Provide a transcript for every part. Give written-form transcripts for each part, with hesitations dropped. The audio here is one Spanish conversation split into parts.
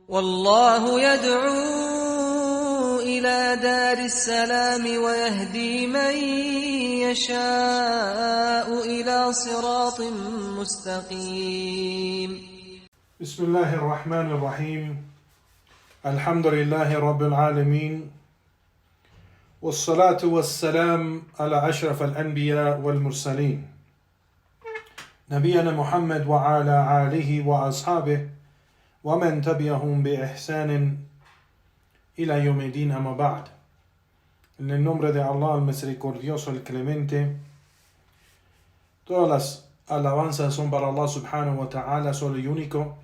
والله يدعو إلى دار السلام ويهدي من يشاء إلى صراط مستقيم. بسم الله الرحمن الرحيم. الحمد لله رب العالمين، والصلاة والسلام على أشرف الأنبياء والمرسلين نبينا محمد وعلى آله وأصحابه ومن تبعهم بإحسان إلى يوم الدين. أما بعد. En el nombre de Allah, el misericordioso, el clemente, todas las alabanzas son para Allah subhanahu wa ta'ala, solo y único,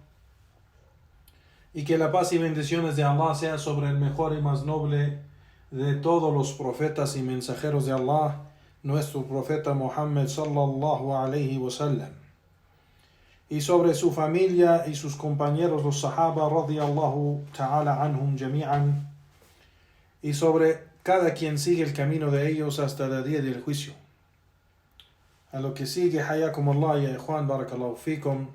y que la paz y bendiciones de Allah sean sobre el mejor y más noble de todos los profetas y mensajeros de Allah, nuestro profeta Muhammad sallallahu alayhi wa sallam, y sobre su familia y sus compañeros los sahaba radiyallahu ta'ala anhum jami'an, y sobre cada quien sigue el camino de ellos hasta el día del juicio. A lo que sigue, hayakum Allah ya ikhwan, barakallahu fikum.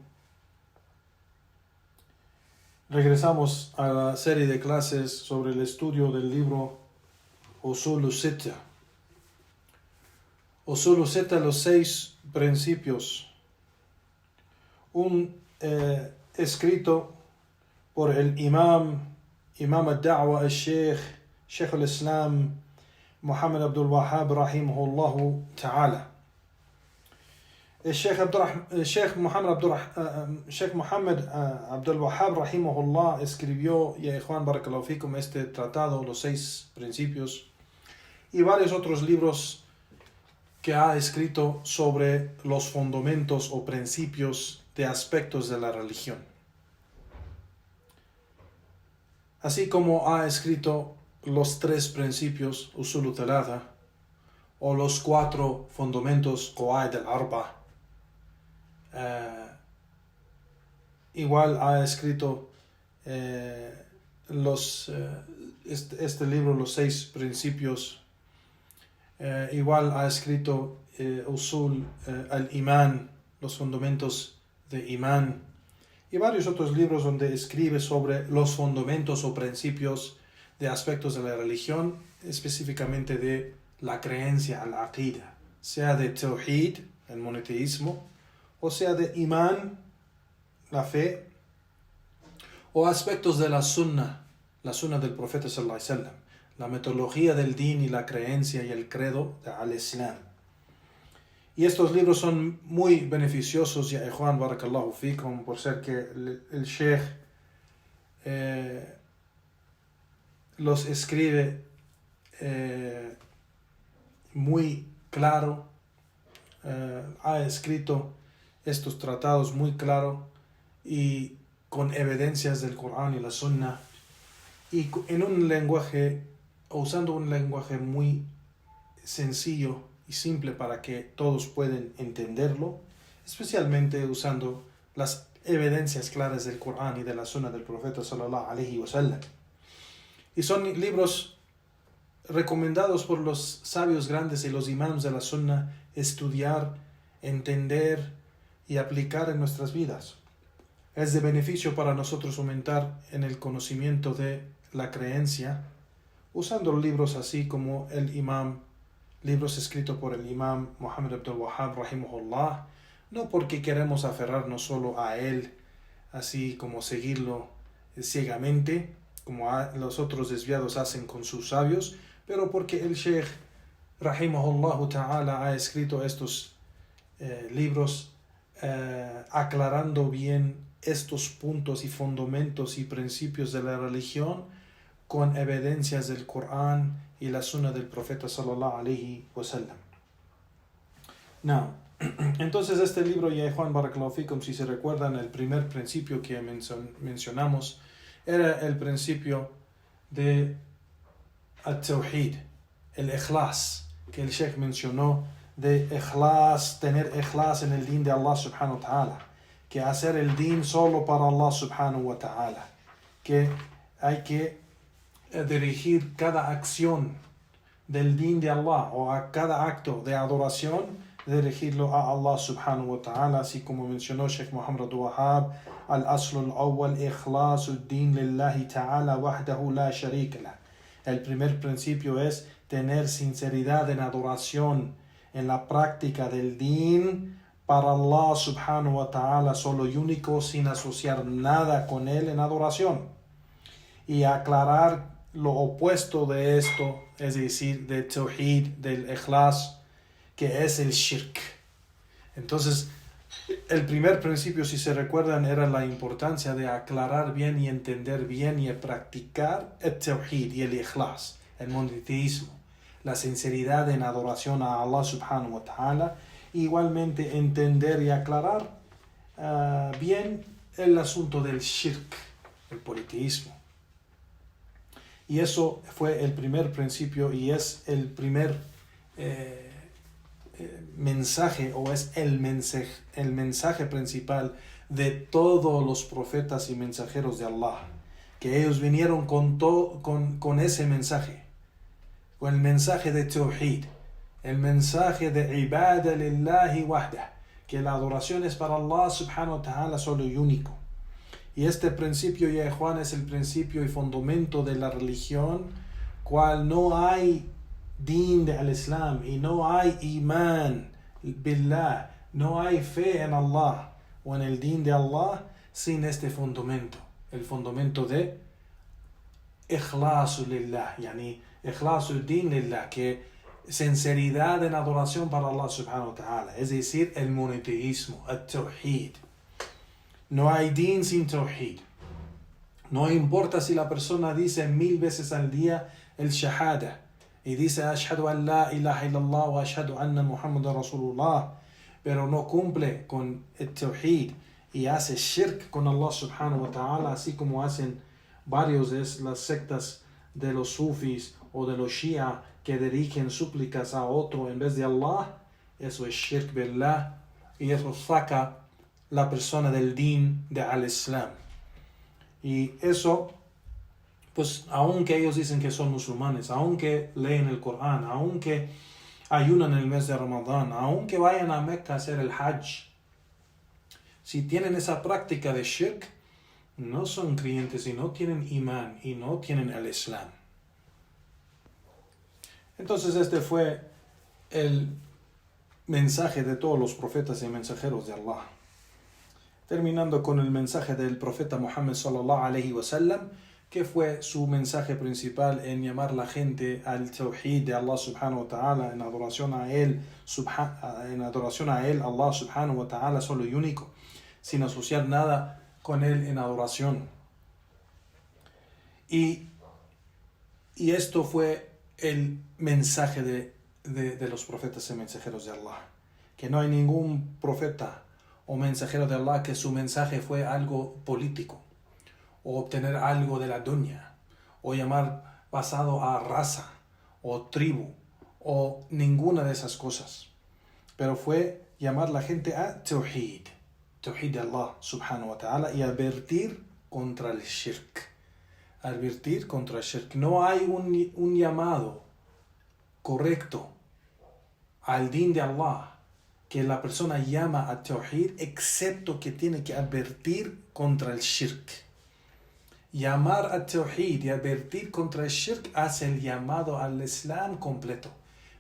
Regresamos a la serie de clases sobre el estudio del libro Usul Sitta. Usul Sitta, los 6 principios. Escrito por el Imam al-Da'wa, el Sheikh al-Islam Muhammad Abdul Wahhab rahimahullah ta'ala. El Sheikh Muhammad Abdul Wahhab rahimahullah escribió, ya ikhwan barakallahu fikum, este tratado, los 6 principios, y varios otros libros que ha escrito sobre los fundamentos o principios de aspectos de la religión. Así como ha escrito los 3 principios, Usul Thalatha, o los 4 fundamentos, Qawaid al-Arba. Igual ha escrito este libro, los 6 principios. Igual ha escrito Usul al-Iman, los fundamentos de Iman, y varios otros libros donde escribe sobre los fundamentos o principios de aspectos de la religión, específicamente de la creencia, al-Aqida, sea de Tawhid, el monoteísmo, o sea de Iman, la fe, o aspectos de la Sunnah del Profeta sallallahu alaihi wasallam, la metodología del din y la creencia y el credo al-Islam. Y estos libros son muy beneficiosos, ya ikhwan barakallahu fikum, por ser que el Sheikh los escribe muy claro, ha escrito estos tratados muy claro y con evidencias del Corán y la Sunnah, y en un lenguaje, usando un lenguaje muy sencillo y simple para que todos puedan entenderlo, especialmente usando las evidencias claras del Corán y de la Sunnah del Profeta sallallahu alaihi wasallam. Y son libros recomendados por los sabios grandes y los imams de la Sunnah estudiar, entender y aplicar en nuestras vidas. Es de beneficio para nosotros aumentar en el conocimiento de la creencia, usando libros así como libros escritos por el Imam Muhammad Abdul Wahhab rahimahullah, no porque queremos aferrarnos solo a él, así como seguirlo ciegamente, como los otros desviados hacen con sus sabios, pero porque el Sheikh rahimahullah ta'ala ha escrito estos libros aclarando bien estos puntos y fundamentos y principios de la religión con evidencias del Corán y la Sunnah del Profeta sallallahu alaihi wasallam. Entonces este libro, ya Juan barakallahu fikum, si se recuerdan, el primer principio que mencionamos era el principio de al-Tawhid, el Ikhlas, que el Sheikh mencionó, de Ikhlas, tener Ikhlas en el din de Allah subhanahu wa ta'ala, que hacer el din solo para Allah subhanahu wa ta'ala, que hay que dirigir cada acción del din de Allah o a cada acto de adoración dirigirlo a Allah subhanahu wa ta'ala, así como mencionó Sheikh Muhammad Abdul Wahhab, al-aslu al-awwal ikhlasu ad-din lillahi ta'ala wahdahu la sharika lah. El primer principio es tener sinceridad en adoración, en la práctica del din para Allah subhanahu wa ta'ala solo y único, sin asociar nada con él en adoración. Y aclarar lo opuesto de esto, es decir, del tawhid, del ikhlas, que es el shirk. Entonces, el primer principio, si se recuerdan, era la importancia de aclarar bien y entender bien y practicar el tawhid y el ikhlas, el monoteísmo, la sinceridad en adoración a Allah subhanahu wa ta'ala. Igualmente entender y aclarar bien el asunto del shirk, el politeísmo. Y eso fue el primer principio y es el primer mensaje, o es el mensaje principal de todos los profetas y mensajeros de Allah, que ellos vinieron con ese mensaje, con el mensaje de Tawhid, el mensaje de Ibada lillahi wahdah, que la adoración es para Allah subhanahu wa ta'ala solo y único. Y este principio, ya Juan, es el principio y fundamento de la religión, cual no hay din de al-Islam y no hay iman billah, no hay fe en Allah o en el din de Allah sin este fundamento, el fundamento de ikhlasu lillah, yani ikhlasu din lillah, que sinceridad en adoración para Allah subhanahu wa ta'ala, es decir, el monoteísmo, el tawhid. No hay din sin tawhid. No importa si la persona dice 1000 veces al día el shahada y dice ashhadu an la ilaha illallah wa ashhadu anna muhammadan rasulullah, pero no cumple con el tawhid y hace shirk con Allah subhanahu wa ta'ala, así como hacen varios de las sectas de los sufis o de los shia que dirigen súplicas a otro en vez de Allah. Eso es shirk billah y eso saca la persona del din de al-Islam. Y eso, pues, aunque ellos dicen que son musulmanes, aunque leen el Corán, aunque ayunan el mes de Ramadán, aunque vayan a Mecca a hacer el Hajj, si tienen esa práctica de shirk, no son creyentes y no tienen imán y no tienen el Islam. Entonces este fue el mensaje de todos los profetas y mensajeros de Allah. Terminando con el mensaje del profeta Muhammad sallallahu alaihi wasallam, que fue su mensaje principal en llamar a la gente al tawhid de Allah subhanahu wa ta'ala, en adoración a él, Allah subhanahu wa ta'ala solo y único, sin asociar nada con él en adoración. Y esto fue el mensaje de los profetas y mensajeros de Allah, que no hay ningún profeta o mensajero de Allah que su mensaje fue algo político, o obtener algo de la dunya, o llamar basado a raza, o tribu, o ninguna de esas cosas. Pero fue llamar a la gente a tawhid de Allah subhanahu wa ta'ala, y advertir contra el shirk. Advertir contra el shirk. No hay un llamado correcto al din de Allah que la persona llama a tawhid, excepto que tiene que advertir contra el shirk. Llamar a tawhid y advertir contra el shirk hace el llamado al Islam completo.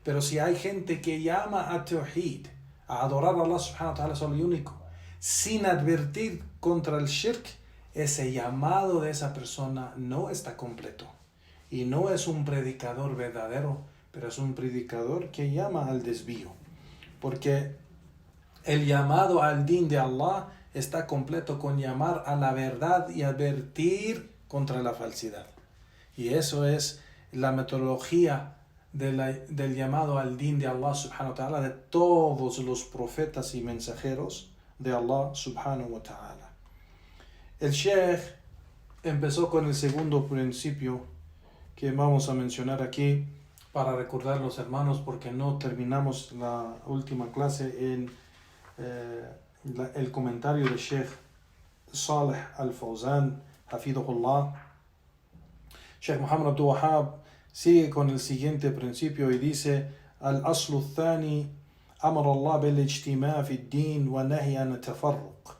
Pero si hay gente que llama a tawhid, a adorar a Allah subhanahu wa ta'ala solo y único, sin advertir contra el shirk, ese llamado de esa persona no está completo. Y no es un predicador verdadero, pero es un predicador que llama al desvío. Porque el llamado al din de Allah está completo con llamar a la verdad y advertir contra la falsedad. Y eso es la metodología del llamado al din de Allah subhanahu wa ta'ala de todos los profetas y mensajeros de Allah subhanahu wa ta'ala. El Sheikh empezó con el segundo principio que vamos a mencionar aquí para recordar a los hermanos, porque no terminamos la última clase en el comentario de Sheikh Saleh Al-Fawzan, hafidhullah. Sheikh Muhammad Abdul Wahhab sigue con el siguiente principio y dice: al-aslu thani أمر الله بالاجتماع في الدين ونهي عن التفرق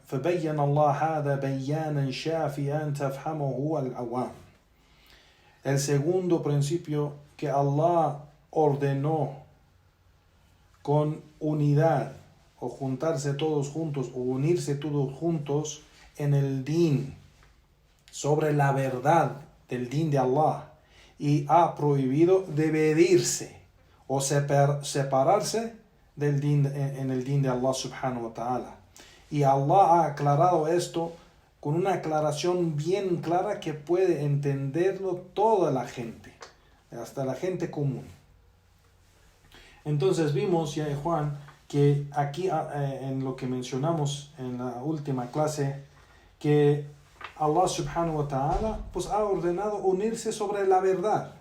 فبين الله هذا بيانا شافيا تفهمه العوام. El segundo principio que Allah ordenó con unidad o juntarse todos juntos o unirse todos juntos en el din, sobre la verdad del din de Allah, y ha prohibido dividirse o separarse del din, en el din de Allah subhanahu wa ta'ala. Y Allah ha aclarado esto con una aclaración bien clara que puede entenderlo toda la gente, hasta la gente común. Entonces vimos, ya Juan, que aquí en lo que mencionamos en la última clase, que Allah subhanahu wa ta'ala pues ha ordenado unirse sobre la verdad.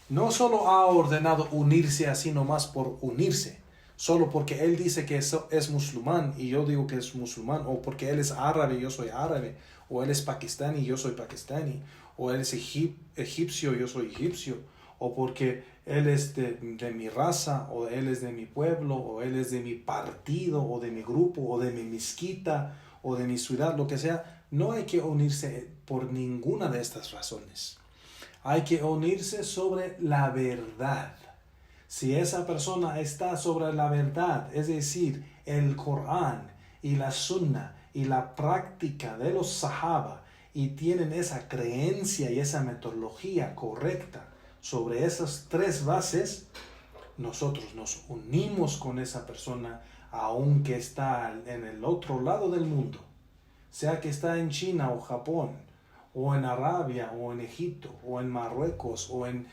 No solo ha ordenado unirse así nomás por unirse, solo porque él dice que es musulmán y yo digo que es musulmán, o porque él es árabe y yo soy árabe, o él es pakistaní y yo soy pakistaní, o él es egipcio y yo soy egipcio, o porque él es de mi raza, o él es de mi pueblo, o él es de mi partido, o de mi grupo, o de mi mezquita, o de mi ciudad, lo que sea. No hay que unirse por ninguna de estas razones. Hay que unirse sobre la verdad. Si esa persona está sobre la verdad, es decir, el Corán y la Sunna y la práctica de los Sahaba, y tienen esa creencia y esa metodología correcta sobre esas tres bases, nosotros nos unimos con esa persona aunque está en el otro lado del mundo, sea que está en China o Japón, o en Arabia, o en Egipto, o en Marruecos, o en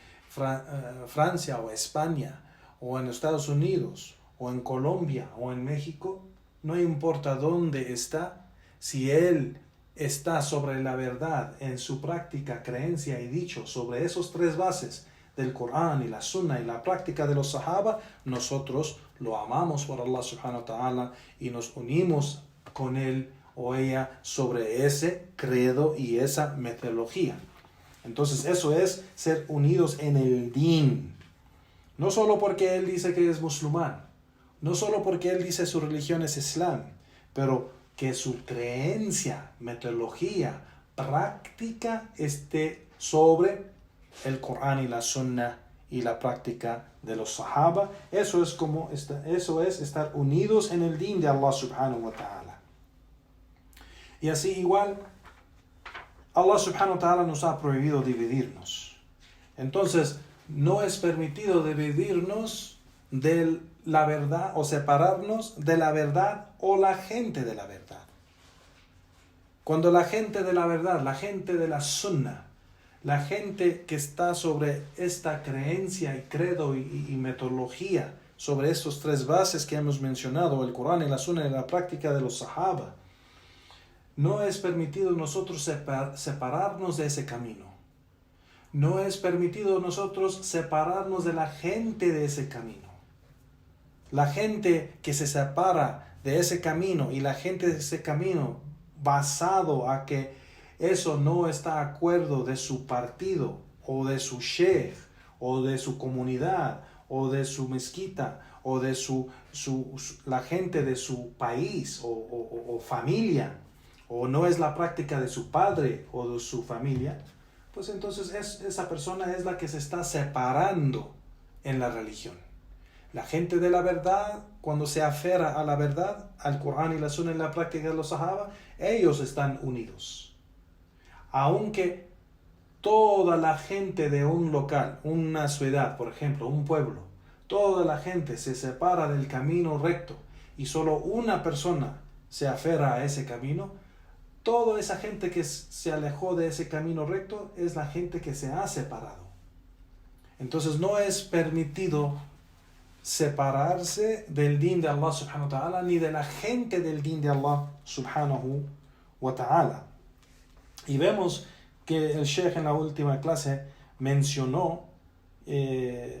Francia, o España, o en Estados Unidos, o en Colombia, o en México. No importa dónde está, si él está sobre la verdad en su práctica, creencia y dicho sobre esos tres bases del Corán y la Sunna y la práctica de los Sahaba, nosotros lo amamos por Allah subhanahu wa ta'ala y nos unimos con él o ella sobre ese credo y esa metodología. Entonces eso es ser unidos en el din. No solo porque él dice que es musulmán, no solo porque él dice su religión es Islam, pero que su creencia, metodología, práctica esté sobre el Corán y la Sunna y la práctica de los Sahaba. Eso es estar unidos en el din de Allah subhanahu wa ta'ala. Y así igual, Allah subhanahu wa ta'ala nos ha prohibido dividirnos. Entonces, no es permitido dividirnos de la verdad o separarnos de la verdad o la gente de la verdad. Cuando la gente de la verdad, la gente de la Sunna, la gente que está sobre esta creencia y credo y metodología, sobre estos tres bases que hemos mencionado, el Corán y la Sunna y la práctica de los Sahaba, no es permitido nosotros separarnos de ese camino. No es permitido nosotros separarnos de la gente de ese camino. La gente que se separa de ese camino y la gente de ese camino basado a que eso no está de acuerdo de su partido o de su sheikh o de su comunidad o de su mezquita o de la gente de su país o familia, o no es la práctica de su padre o de su familia, pues entonces esa persona es la que se está separando en la religión. La gente de la verdad, cuando se aferra a la verdad, al Corán y la Sunna y la práctica de los Sahaba, ellos están unidos. Aunque toda la gente de un local, una ciudad, por ejemplo, un pueblo, toda la gente se separa del camino recto y solo una persona se aferra a ese camino, toda esa gente que se alejó de ese camino recto es la gente que se ha separado. Entonces no es permitido separarse del din de Allah subhanahu wa ta'ala ni de la gente del din de Allah subhanahu wa ta'ala. Y vemos que el Sheikh en la última clase mencionó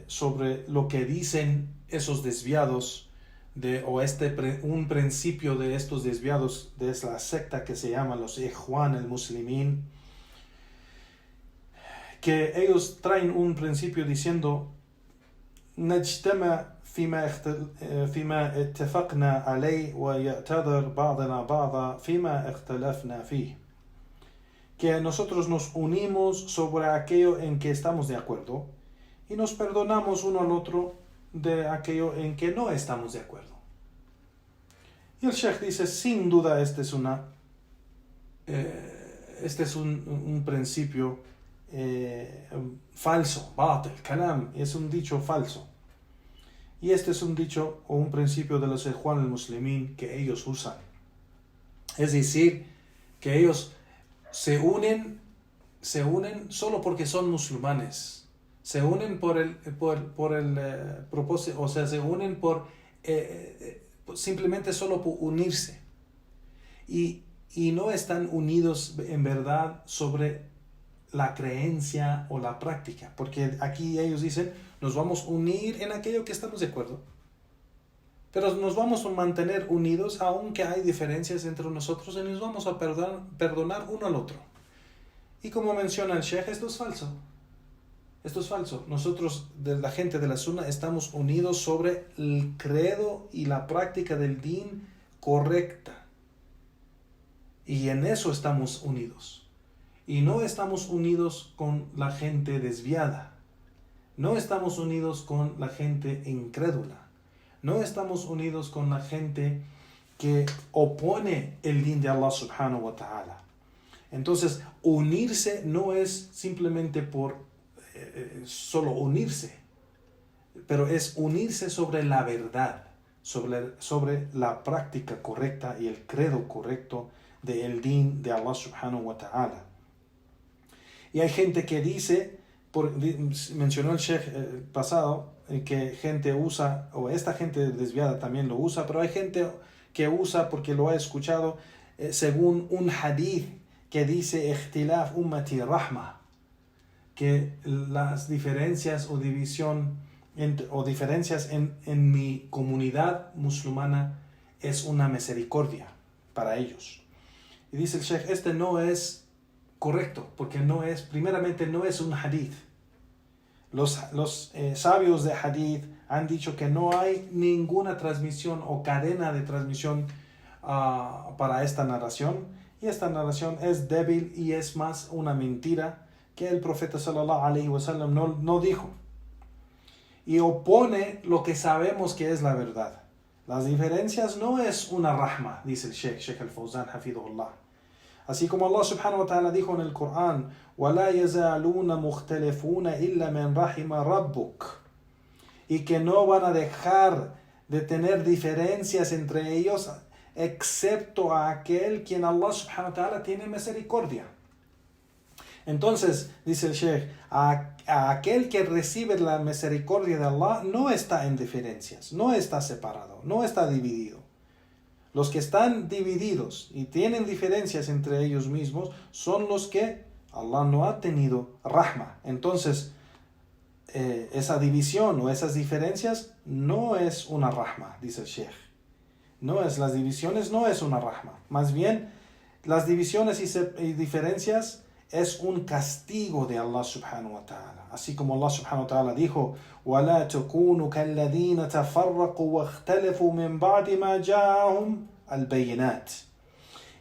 sobre lo que dicen esos desviados un principio de estos desviados de la secta que se llama los Ikhwan al-Muslimin, que ellos traen un principio diciendo نجتمع فيما اتفقنا عليه ويعتذر بعضنا بعضا فيما اختلفنا فيه. Que nosotros nos unimos sobre aquello en que estamos de acuerdo y nos perdonamos uno al otro de aquello en que no estamos de acuerdo. Y el Sheikh dice, sin duda este es un principio falso, batil, kalam, es un dicho falso. Y este es un dicho o un principio de los Ikhwan al-Muslimin que ellos usan. Es decir, que ellos se unen solo porque son musulmanes. Se unen por el propósito, o sea, se unen simplemente solo por unirse. Y no están unidos en verdad sobre la creencia o la práctica. Porque aquí ellos dicen, nos vamos a unir en aquello que estamos de acuerdo. Pero nos vamos a mantener unidos aunque hay diferencias entre nosotros y nos vamos a perdonar uno al otro. Y como menciona el Sheikh, esto es falso. Esto es falso. Nosotros, de la gente de la Sunna, estamos unidos sobre el credo y la práctica del din correcta. Y en eso estamos unidos. Y no estamos unidos con la gente desviada. No estamos unidos con la gente incrédula. No estamos unidos con la gente que opone el din de Allah subhanahu wa ta'ala. Entonces, unirse no es simplemente por solo unirse, pero es unirse sobre la verdad, sobre la práctica correcta y el credo correcto del din de Allah subhanahu wa ta'ala. Y hay gente que dice, mencionó el Sheikh pasado, que gente usa, o esta gente desviada también lo usa, pero hay gente que usa, porque lo ha escuchado, según un hadith que dice ikhtilaf ummati rahma, que las diferencias o diferencias en mi comunidad musulmana es una misericordia para ellos. Y dice el Sheikh, este no es correcto, porque primeramente no es un hadith. Los sabios de hadith han dicho que no hay ninguna transmisión o cadena de transmisión para esta narración, y esta narración es débil y es más una mentira que el profeta sallallahu alaihi wasallam no dijo, y opone lo que sabemos que es la verdad. Las diferencias no es una rahma, dice el Sheikh al-Fawzan hafidhullah. Así como Allah subhanahu wa ta'ala dijo en el Corán, وَلَا يَزَالُونَ مُخْتَلِفُونَ إِلَّا مَنْ رَحِمَ رَبُّكَ, y que no van a dejar de tener diferencias entre ellos excepto a aquel quien Allah subhanahu wa ta'ala tiene misericordia. Entonces, dice el Sheikh, a aquel que recibe la misericordia de Allah no está en diferencias, no está separado, no está dividido. Los que están divididos y tienen diferencias entre ellos mismos son los que Allah no ha tenido rahma. Entonces, esa división o esas diferencias no es una rahma, dice el Sheikh. Las divisiones no es una rahma. Más bien, las divisiones y diferencias es un castigo de Allah subhanahu wa ta'ala. Así como Allah subhanahu wa ta'ala dijo, وَلَا تَكُونُوا كَالَّذِينَ تَفَرَّقُوا وَاخْتَلَفُوا مِنْ بَعْدِ مَا جَاءَهُمْ الْبَيِّنَاتِ.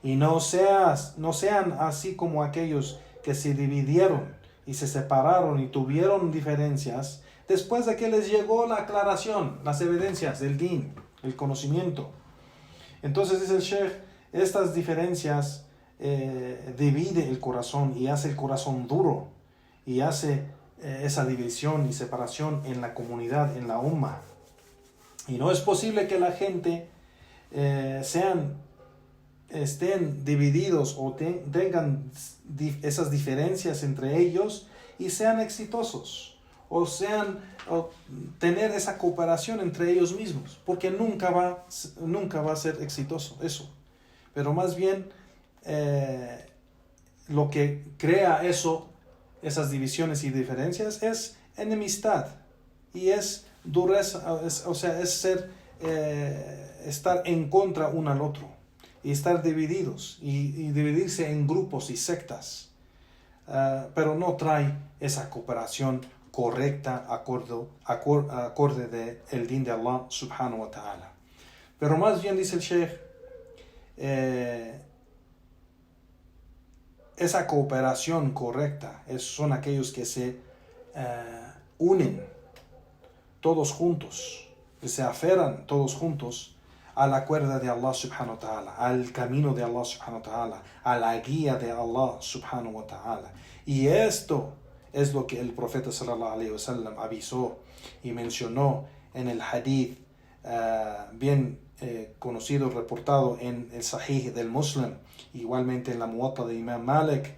Y no sean así como aquellos que se dividieron y se separaron y tuvieron diferencias después de que les llegó la aclaración, las evidencias del din, el conocimiento. Entonces dice el Sheikh, estas diferencias divide el corazón y hace el corazón duro y hace esa división y separación en la comunidad, en la umma. Y no es posible que la gente estén divididos o tengan esas diferencias entre ellos y sean exitosos o tener esa cooperación entre ellos mismos, porque nunca va a ser exitoso eso. Pero más bien lo que crea esas divisiones y diferencias es enemistad y es dureza, estar en contra uno al otro y estar divididos y dividirse en grupos y sectas, pero no trae esa cooperación correcta, acorde de el din de Allah subhanahu wa ta'ala. Pero más bien, dice el Sheikh, esa cooperación correcta son aquellos que se unen todos juntos, que se aferran todos juntos a la cuerda de Allah subhanahu wa ta'ala, al camino de Allah subhanahu wa ta'ala, a la guía de Allah subhanahu wa ta'ala. Y esto es lo que el profeta sallallahu alayhi wa sallam avisó y mencionó en el hadith bien conocido, reportado en el Sahih del Muslim, igualmente en la Muwatta de Imam Malik,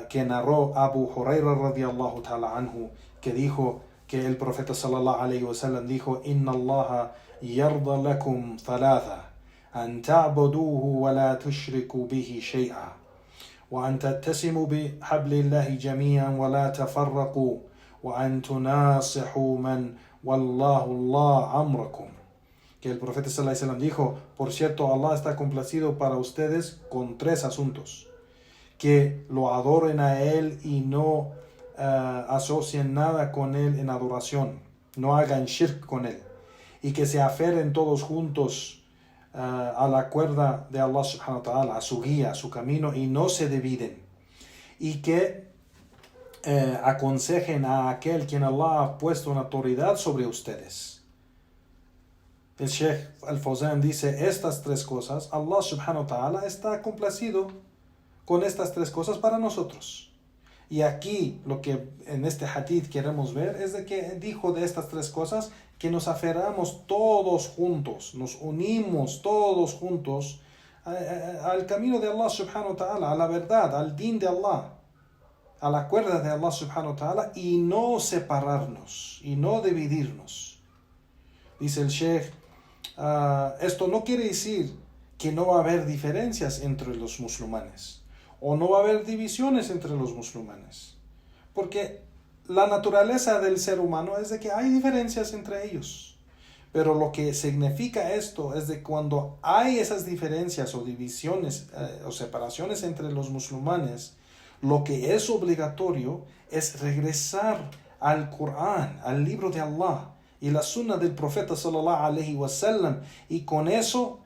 que narró Abu Huraira radiyallahu ta'ala anhu, que dijo que el profeta sallallahu alayhi wa sallam dijo: Inna Allaha yarda lakum thalatha, an ta'buduhu wa la tushriku bihi shay'a, wa an tattasimu bi hablillahi jami'an wa la tafarraqu, wa an tunasihu man wallahu Allah amrakum. Que el profeta sallallahu alayhi wa sallam dijo: por cierto, Allah está complacido para ustedes con 3 asuntos: que lo adoren a Él y no asocien nada con Él en adoración, no hagan shirk con Él, y que se aferren todos juntos a la cuerda de Allah subhanahu wa ta'ala, a su guía, a su camino, y no se dividen, y que aconsejen a aquel quien Allah ha puesto en autoridad sobre ustedes. El Sheikh Al-Fawzan dice: estas 3 cosas, Allah subhanahu wa ta'ala está complacido con estas 3 cosas para nosotros. Y aquí lo que en este hadith queremos ver es de que dijo de estas 3 cosas que nos aferramos todos juntos, nos unimos todos juntos al camino de Allah subhanahu wa ta'ala, a la verdad, al din de Allah, a la cuerda de Allah subhanahu wa ta'ala, y no separarnos, y no dividirnos. Dice el Sheikh, esto no quiere decir que no va a haber diferencias entre los musulmanes, o no va a haber divisiones entre los musulmanes, porque la naturaleza del ser humano es de que hay diferencias entre ellos. Pero lo que significa esto es de cuando hay esas diferencias o divisiones o separaciones entre los musulmanes, lo que es obligatorio es regresar al Corán, al libro de Allah y la sunna del profeta sallallahu alaihi wasallam, y con eso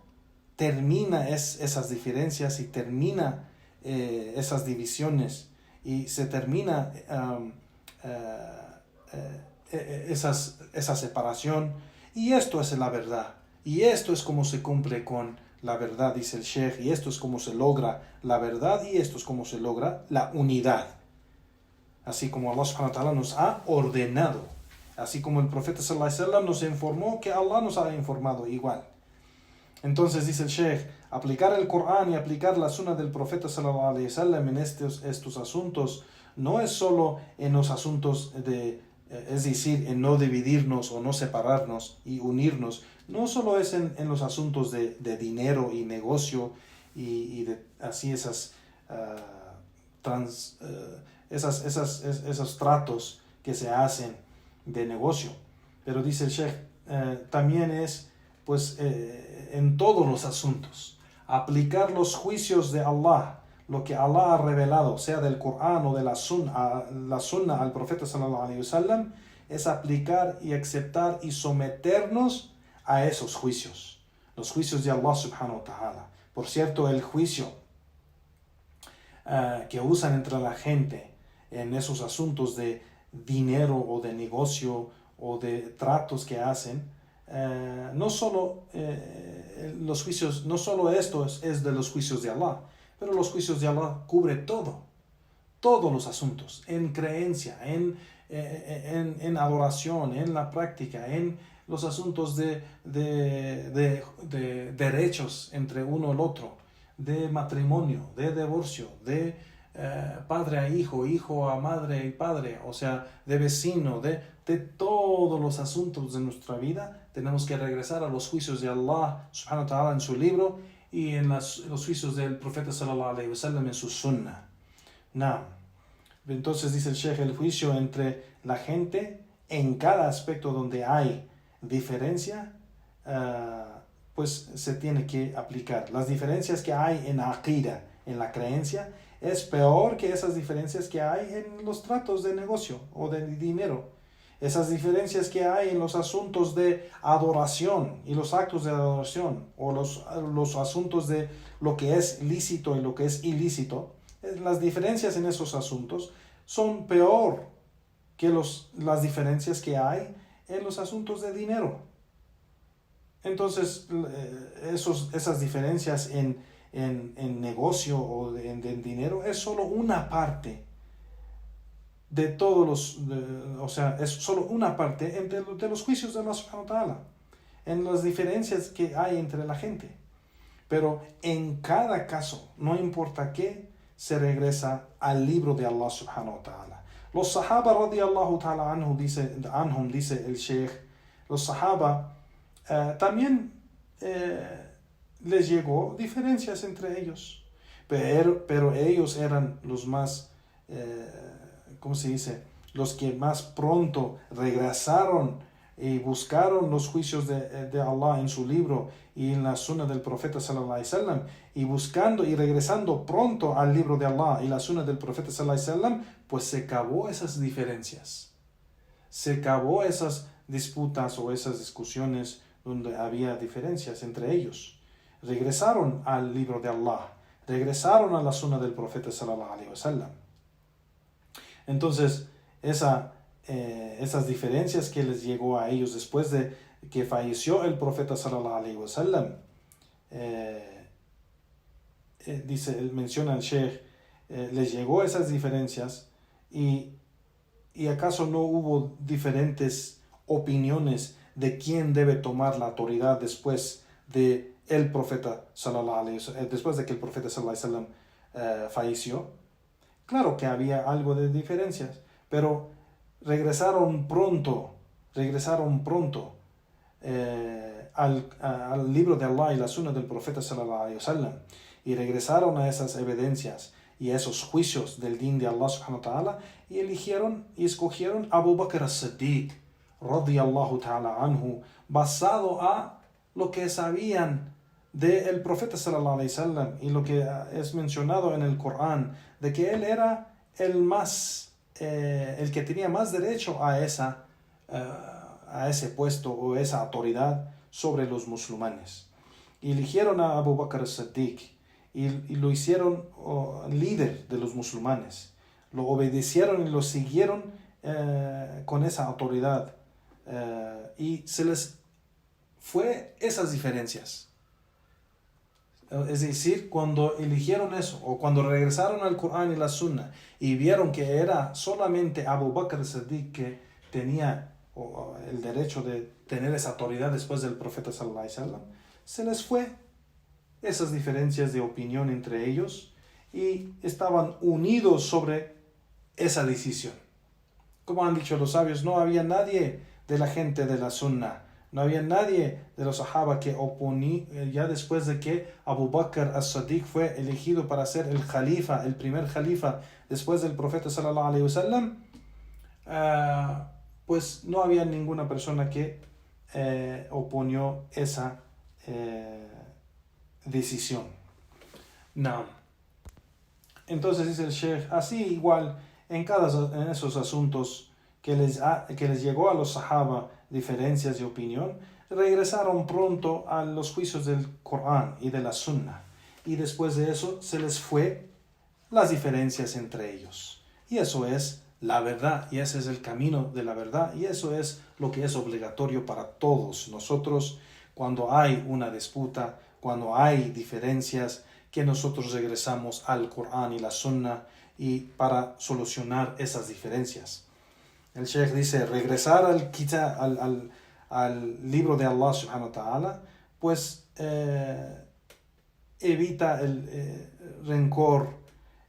termina esas diferencias y termina esas divisiones, y se termina esa separación. Y esto es la verdad, y esto es como se cumple con la verdad, dice el Sheikh, y esto es como se logra la verdad, y esto es como se logra la unidad, así como Allah subhanahu wa ta'ala nos ha ordenado, así como el profeta sallallahu alaihi wasallam nos informó que Allah nos ha informado igual. Entonces dice el Sheikh, aplicar el Corán y aplicar la sunna del profeta sallallahu alaihi wasallam en estos asuntos no es solo en los asuntos es decir, en no dividirnos o no separarnos y unirnos, no solo es en los asuntos de dinero y negocio y de así esos tratos que se hacen de negocio, pero dice el Sheikh, también es pues en todos los asuntos, aplicar los juicios de Allah, lo que Allah ha revelado, sea del Corán o de la sunna al profeta sallallahu alaihi wasallam, es aplicar y aceptar y someternos a esos juicios, los juicios de Allah subhanahu wa ta'ala. Por cierto, el juicio que usan entre la gente en esos asuntos de dinero o de negocio o de tratos que hacen, no solo los juicios, no solo esto es de los juicios de Allah, pero los juicios de Allah cubre todos los asuntos, en creencia, en adoración, en la práctica, en los asuntos de derechos entre uno y el otro, de matrimonio, de divorcio, de padre a hijo, hijo a madre y padre, o sea, de vecino, de todos los asuntos de nuestra vida. Tenemos que regresar a los juicios de Allah subhanahu wa ta'ala en su libro y en los juicios del profeta sallallahu alaihi wasallam en su sunna. Entonces dice el Sheikh, el juicio entre la gente en cada aspecto donde hay diferencia, pues se tiene que aplicar. Las diferencias que hay en aqida, en la creencia, es peor que esas diferencias que hay en los tratos de negocio o de dinero. Esas diferencias que hay en los asuntos de adoración y los actos de adoración, o los asuntos de lo que es lícito y lo que es ilícito, las diferencias en esos asuntos son peor que las diferencias que hay en los asuntos de dinero. Entonces, esas diferencias en negocio o en dinero es solo una parte de todos es solo una parte de los juicios de Allah subhanahu wa ta'ala, en las diferencias que hay entre la gente. Pero en cada caso, no importa qué, se regresa al libro de Allah subhanahu wa ta'ala. Los sahaba radiyallahu ta'ala anhum, dice el sheikh, los sahaba también les llegó diferencias entre ellos, pero ellos eran los más, ¿cómo se dice? Los que más pronto regresaron y buscaron los juicios de Allah en su libro y en la sunna del profeta sallallahu alaihi wasallam, y buscando y regresando pronto al libro de Allah y la sunna del profeta sallallahu alaihi wasallam, pues se acabó esas diferencias, se acabó esas disputas o esas discusiones donde había diferencias entre ellos. Regresaron al libro de Allah, regresaron a la sunna del profeta sallallahu alaihi wasallam. Entonces, esas diferencias que les llegó a ellos después de que falleció el profeta sallallahu alaihi wasallam, menciona el sheikh, les llegó esas diferencias y acaso no hubo diferentes opiniones de quién debe tomar la autoridad después de el profeta sallallahu alaihi wasallam, después de que el profeta sallallahu alaihi wasallam falleció. Claro que había algo de diferencias, pero regresaron pronto al libro de Allah y la sunna del profeta sallallahu alaihi wasallam, y regresaron a esas evidencias y a esos juicios del din de Allah subhanahu wa ta'ala, y escogieron Abu Bakr as-Siddiq radiyallahu ta'ala anhu, basado a lo que sabían del profeta sallallahu alaihi wasallam y lo que es mencionado en el Corán, de que él era el que tenía más derecho a ese puesto o esa autoridad sobre los musulmanes. Y eligieron a Abu Bakr as-Siddiq y lo hicieron líder de los musulmanes. Lo obedecieron y lo siguieron con esa autoridad. Y se les fue esas diferencias. Es decir, cuando eligieron eso, o cuando regresaron al Corán y la Sunna y vieron que era solamente Abu Bakr as-Siddiq que tenía el derecho de tener esa autoridad después del profeta sallallahu alaihi wasallam, se les fue esas diferencias de opinión entre ellos y estaban unidos sobre esa decisión. Como han dicho los sabios, no había nadie de la gente de la Sunna, no había nadie de los sahaba que oponía, ya después de que Abu Bakr as-Siddiq fue elegido para ser el khalifa, el primer khalifa después del profeta sallallahu alaihi wasallam, pues no había ninguna persona que oponió esa decisión. No. Entonces dice el sheikh, así igual en esos asuntos que les llegó a los sahaba diferencias de opinión, regresaron pronto a los juicios del Corán y de la Sunna, y después de eso se les fue las diferencias entre ellos, y eso es la verdad, y ese es el camino de la verdad, y eso es lo que es obligatorio para todos nosotros cuando hay una disputa, cuando hay diferencias, que nosotros regresamos al Corán y la Sunna y para solucionar esas diferencias. El Sheikh dice, regresar al libro de Allah subhanahu wa ta'ala, pues evita el rencor,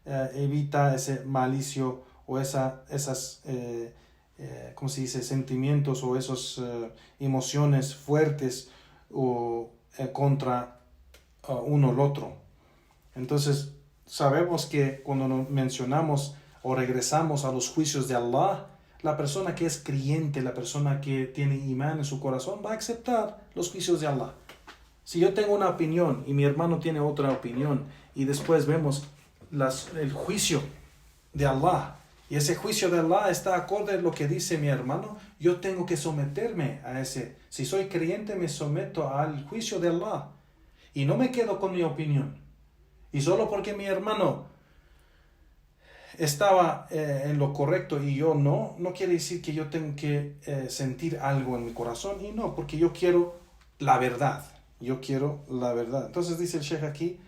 evita ese malicio o esas ¿cómo se dice? Sentimientos o esas emociones fuertes contra uno al otro. Entonces sabemos que cuando mencionamos o regresamos a los juicios de Allah, la persona que es creyente, la persona que tiene imán en su corazón, va a aceptar los juicios de Allah. Si yo tengo una opinión y mi hermano tiene otra opinión y después vemos el juicio de Allah. Y ese juicio de Allah está acorde a lo que dice mi hermano. Yo tengo que someterme a ese. Si soy creyente, me someto al juicio de Allah. Y no me quedo con mi opinión. Y solo porque mi hermano estaba en lo correcto y yo no quiere decir que yo tengo que sentir algo en mi corazón. Y no, porque yo quiero la verdad. Yo quiero la verdad. Entonces dice el Sheikh aquí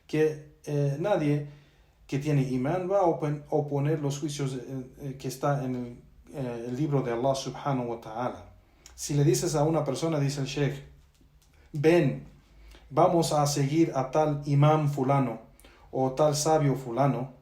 que nadie que tiene imán va a oponer los juicios que está en el libro de Allah subhanahu wa ta'ala. Si le dices a una persona, dice el Sheikh, ven, vamos a seguir a tal imán fulano o tal sabio fulano,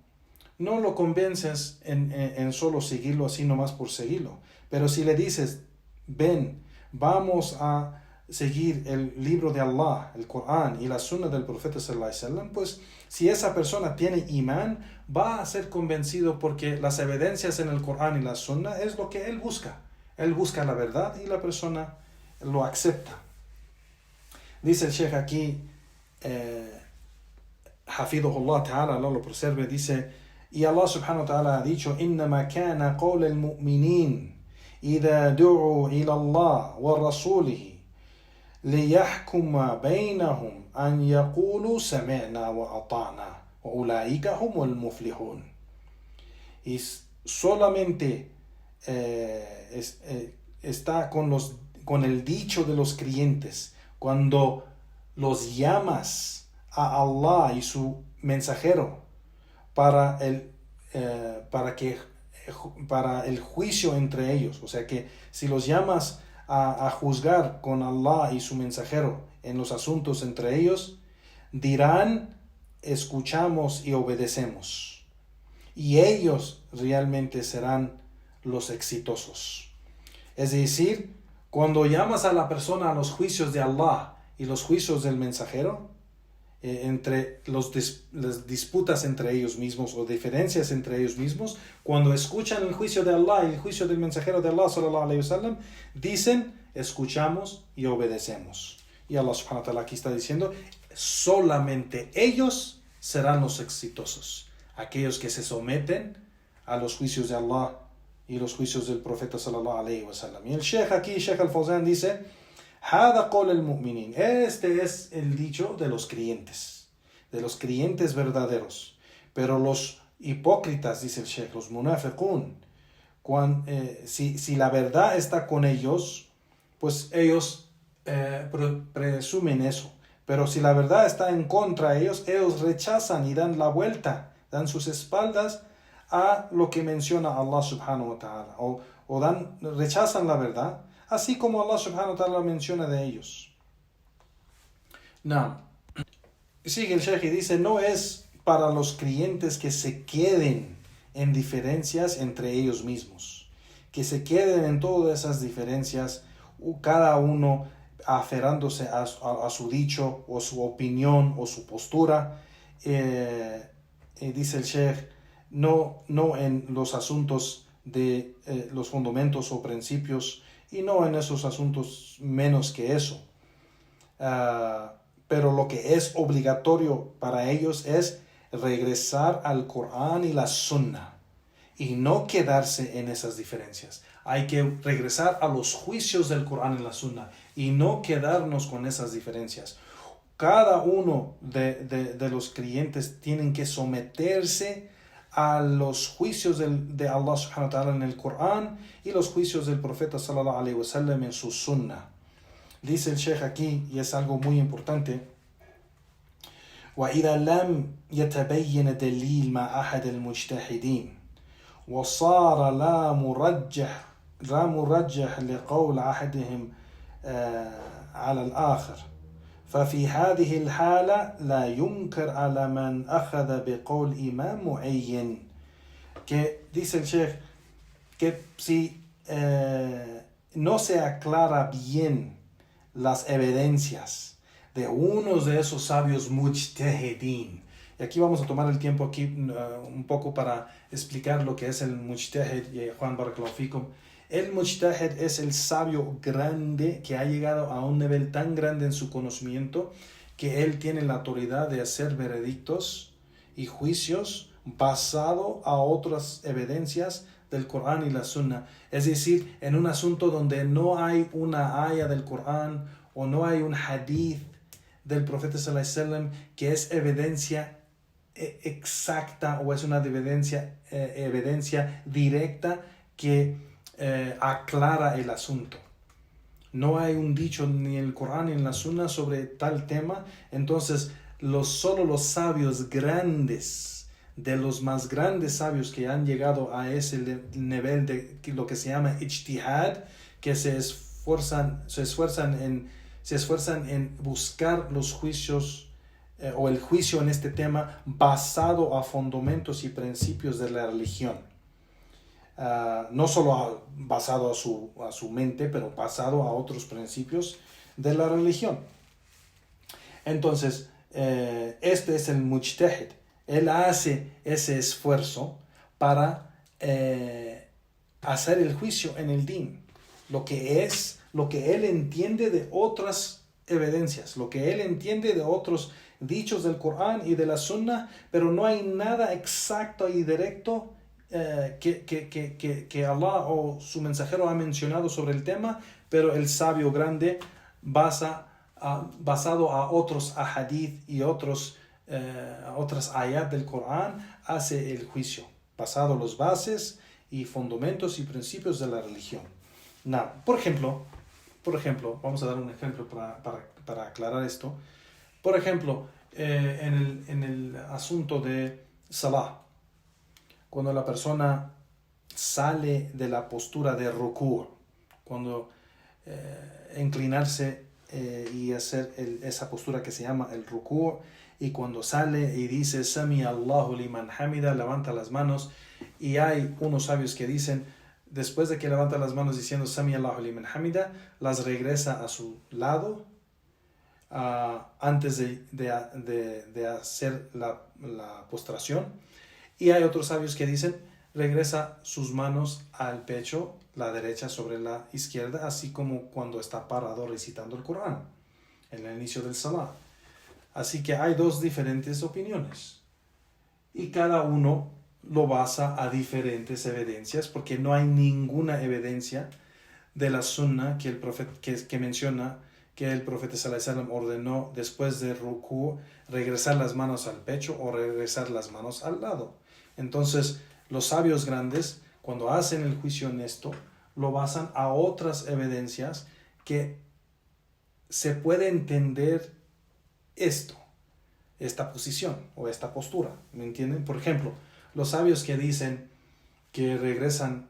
no lo convences en solo seguirlo así nomás por seguirlo. Pero si le dices, ven, vamos a seguir el libro de Allah, el Corán y la sunna del profeta sallallahu alaihi wasallam, pues si esa persona tiene imán, va a ser convencido porque las evidencias en el Corán y la sunna es lo que él busca. Él busca la verdad y la persona lo acepta. Dice el Sheikh aquí, Hafidhullah ta'ala, Allah lo preserve, dice, y Allah subhanahu wa ta'ala ha dicho, إِنَّمَا كَانَ قَوْلَ الْمُؤْمِنِينَ إِذَا دُعُوا إِلَى اللَّهِ وَرَسُولِهِ ليحكم بينهم أن يقولوا سمعنا وأطعنا وأولئك هم المفلحون. Y solamente está con el dicho de los creyentes cuando los llamas a Allah y su mensajero para el juicio entre ellos. O sea que si los llamas a juzgar con Allah y su mensajero en los asuntos entre ellos, dirán, escuchamos y obedecemos. Y ellos realmente serán los exitosos. Es decir, cuando llamas a la persona a los juicios de Allah y los juicios del mensajero, entre las disputas entre ellos mismos o diferencias entre ellos mismos, cuando escuchan el juicio de Allah y el juicio del mensajero de Allah sallallahu alaihi wasallam, dicen, escuchamos y obedecemos. Y Allah subhanahu wa ta'ala aquí está diciendo, solamente ellos serán los exitosos, aquellos que se someten a los juicios de Allah y los juicios del profeta sallallahu alaihi wasallam. Y el Sheikh aquí, Sheikh Al-Fawzan dice, هذا قول المؤمنين. Este es el dicho de los creyentes verdaderos. Pero los hipócritas, dice el Sheikh, los munafiqun, si la verdad está con ellos, pues ellos presumen eso. Pero si la verdad está en contra de ellos, ellos rechazan y dan la vuelta, dan sus espaldas a lo que menciona Allah subhanahu wa ta'ala, o rechazan la verdad, así como Allah subhanahu wa ta'ala menciona de ellos. No. Sigue el Sheikh y dice, no es para los creyentes que se queden en diferencias entre ellos mismos, que se queden en todas esas diferencias, cada uno aferrándose a su dicho o su opinión o su postura. Dice el Sheikh, no en los asuntos de los fundamentos o principios, y no en esos asuntos menos que eso. Pero lo que es obligatorio para ellos es regresar al Corán y la Sunna y no quedarse en esas diferencias. Hay que regresar a los juicios del Corán y la Sunna y no quedarnos con esas diferencias. Cada uno de los creyentes tienen que someterse a los juicios de Allah subhanahu wa ta'ala en el Corán y los juicios del profeta sallallahu alaihi wasallam en su Sunna. Dice el Sheikh aquí, y es algo muy importante, وَإِذَا لَمْ يَتَبَيَّنَ دَلِيلٌ مَعَ أَحَدِ الْمُجْتَهِدِينَ وصار لا مرجح لقول أحدهم على الآخر ففي هذه الحالة لا ينكر على من أخذ بقول إمام معين. Que dice el Sheikh que si no se aclara bien las evidencias de unos de esos sabios mujtahidin. Y aquí vamos a tomar el tiempo aquí un poco para explicar lo que es el mujtahid. Y Juan Barakallahu Fikum. El mujtahid es el sabio grande que ha llegado a un nivel tan grande en su conocimiento que él tiene la autoridad de hacer veredictos y juicios basado a otras evidencias del Corán y la Sunna. Es decir, en un asunto donde no hay una aya del Corán o no hay un hadith del profeta sallallahu alaihi wasallam que es evidencia exacta o es una evidencia directa que aclara el asunto. No hay un dicho ni en el Corán ni en la Sunna sobre tal tema. Entonces, solo los sabios grandes, de los más grandes sabios que han llegado a ese nivel de lo que se llama ijtihad, que se esfuerzan en buscar los juicios o el juicio en este tema basado a fundamentos y principios de la religión. No solo basado a su mente, pero basado a otros principios de la religión. Entonces, este es el mujtahid. Él hace ese esfuerzo para hacer el juicio en el din. Lo que él entiende de otras evidencias, lo que él entiende de otros dichos del Corán y de la Sunna, pero no hay nada exacto y directo que Allah o su mensajero ha mencionado sobre el tema, pero el sabio grande basado a otros ahadith y otras ayat del Corán, hace el juicio, basado en las bases y fundamentos y principios de la religión. Por ejemplo, vamos a dar un ejemplo para aclarar esto. Por ejemplo, en el asunto de salah, cuando la persona sale de la postura de rukú, cuando inclinarse y hacer esa postura que se llama el rukú, y cuando sale y dice Sami Allahu liman hamida, levanta las manos, y hay unos sabios que dicen, después de que levanta las manos diciendo Sami Allahu liman hamida, las regresa a su lado antes de hacer la postración. Y hay otros sabios que dicen, regresa sus manos al pecho, la derecha sobre la izquierda, así como cuando está parado recitando el Corán, en el inicio del salah. Así que hay dos diferentes opiniones. Y cada uno lo basa a diferentes evidencias, porque no hay ninguna evidencia de la Sunna que menciona que el profeta sallallahu alaihi wasallam ordenó después de rukú regresar las manos al pecho o regresar las manos al lado. Entonces, los sabios grandes, cuando hacen el juicio en esto, lo basan a otras evidencias que se puede entender esta posición o esta postura. ¿Me entienden? Por ejemplo, los sabios que dicen que regresan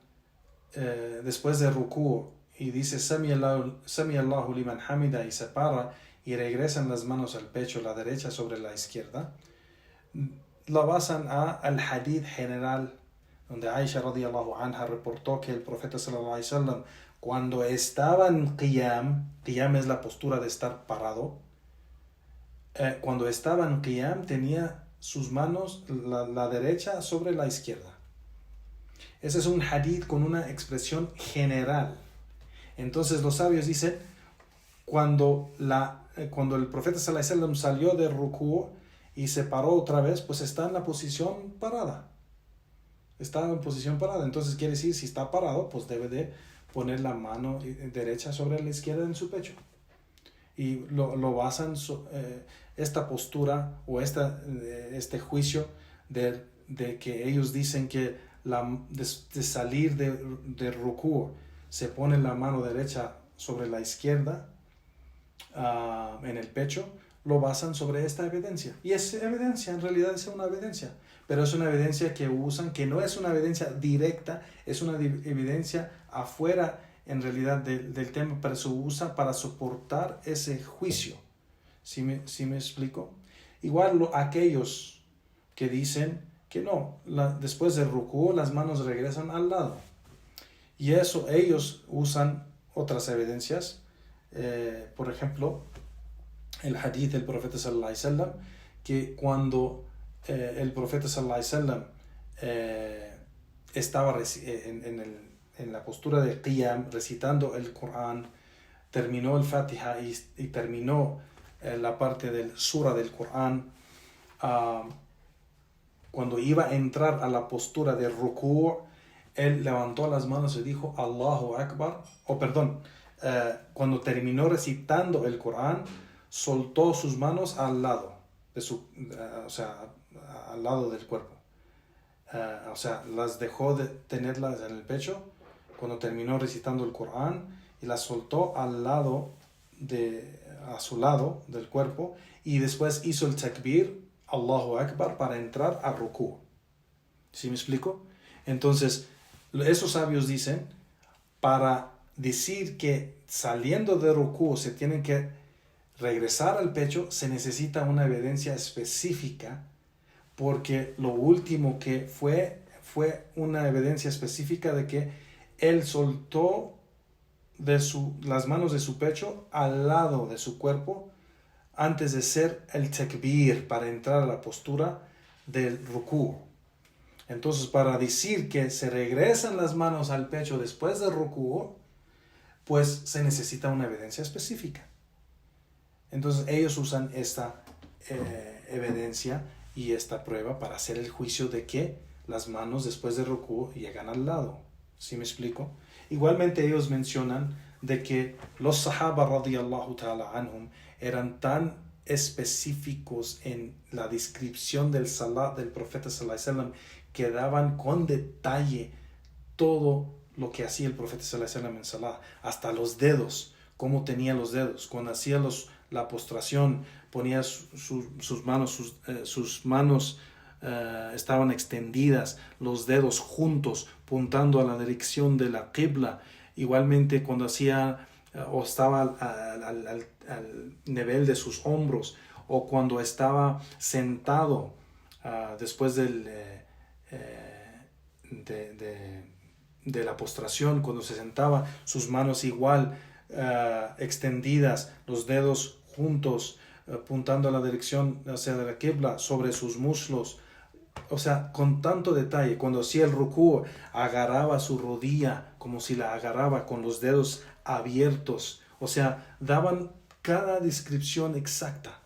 después de rukú y dice Sami Allahu liman hamida y se para y regresan las manos al pecho, la derecha sobre la izquierda, lo basan al hadith general donde Aisha radiyallahu anha reportó que el profeta sallallahu alaihi wasallam, cuando estaba en qiyam es la postura de estar parado, cuando estaba en qiyam tenía sus manos, la derecha sobre la izquierda. Ese es un hadith con una expresión general. Entonces los sabios dicen, cuando el profeta sallallahu alaihi wasallam salió de rukú y se paró otra vez, pues está en la posición parada. Está en posición parada. Entonces quiere decir, si está parado, pues debe de poner la mano derecha sobre la izquierda en su pecho. Y lo basan esta postura o este juicio de que ellos dicen que de salir de rukú se pone la mano derecha sobre la izquierda en el pecho, lo basan sobre esta evidencia. Y esa evidencia, en realidad es una evidencia, pero es una evidencia que usan, que no es una evidencia directa, es una evidencia afuera en realidad del tema, pero se usa para soportar ese juicio. ¿Sí me explico? Igual aquellos que dicen que no, después del rukú las manos regresan al lado. Y eso ellos usan otras evidencias. Por ejemplo, el hadith del profeta sallallahu alaihi wasallam, que cuando el profeta sallallahu alaihi wasallam estaba en la postura de qiyam recitando el Corán, terminó el Fatiha y terminó la parte del sura del Corán, cuando iba a entrar a la postura de rukú, él levantó las manos y dijo Allahu Akbar, cuando terminó recitando el Corán, soltó sus manos al lado de al lado del cuerpo. Las dejó de tenerlas en el pecho cuando terminó recitando el Corán y las soltó a su lado del cuerpo, y después hizo el takbir, Allahu Akbar, para entrar a rukú. ¿Sí me explico? Entonces, esos sabios dicen, para decir que saliendo de rukú se tienen que regresar al pecho, se necesita una evidencia específica, porque lo último que fue una evidencia específica de que él soltó las manos de su pecho al lado de su cuerpo antes de hacer el takbir para entrar a la postura del rukú. Entonces, para decir que se regresan las manos al pecho después del rukú, pues se necesita una evidencia específica. Entonces, ellos usan esta evidencia y esta prueba para hacer el juicio de que las manos después del rukú llegan al lado. ¿Sí me explico? Igualmente ellos mencionan de que los sahaba radiyallahu ta'ala anhum eran tan específicos en la descripción del salat del profeta sallallahu alaihi wasallam, que daban con detalle todo lo que hacía el profeta sallallahu alaihi wasallam en salat, hasta los dedos, cómo tenía los dedos, cuando hacía la postración, ponía sus manos estaban extendidas, los dedos juntos, puntando a la dirección de la qibla. Igualmente cuando hacía o estaba al nivel de sus hombros, o cuando estaba sentado después de la postración, cuando se sentaba, sus manos igual extendidas, los dedos juntos, apuntando a la dirección hacia la qibla, sobre sus muslos. O sea, con tanto detalle. Cuando hacía el rukú, agarraba su rodilla como si la agarraba con los dedos abiertos. O sea, daban cada descripción exacta.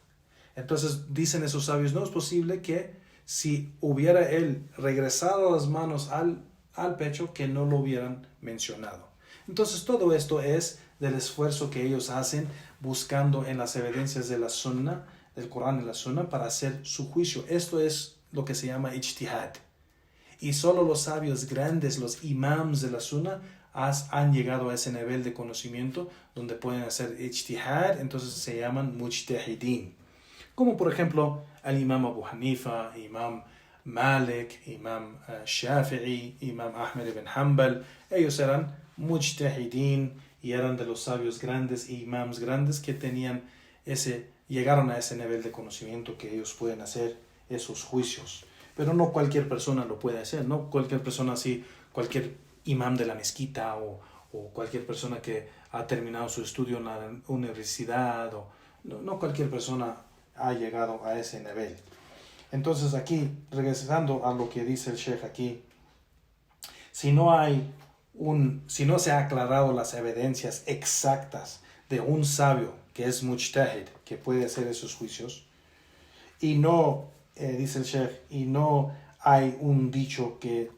Entonces dicen esos sabios, no es posible que si hubiera él regresado las manos al pecho, que no lo hubieran mencionado. Entonces todo esto es del esfuerzo que ellos hacen buscando en las evidencias de la Sunna, del Corán y la Sunna, para hacer su juicio. Esto es lo que se llama ijtihad. Y solo los sabios grandes, los imams de la Sunna, han llegado a ese nivel de conocimiento donde pueden hacer ijtihad, entonces se llaman mujtahidin. Como por ejemplo el imam Abu Hanifa, imam Malik, imam Shafi'i, imam Ahmed ibn Hanbal. Ellos eran mujtahidin y eran de los sabios grandes y imams grandes que llegaron a ese nivel de conocimiento que ellos pueden hacer esos juicios. Pero no cualquier persona lo puede hacer, no cualquier persona así, cualquier imam de la mezquita o cualquier persona que ha terminado su estudio en la universidad, no cualquier persona ha llegado a ese nivel. Entonces aquí, regresando a lo que dice el Sheikh aquí, si no se ha aclarado las evidencias exactas de un sabio que es mujtahid, que puede hacer esos juicios, y no, dice el Sheikh, y no hay un dicho que,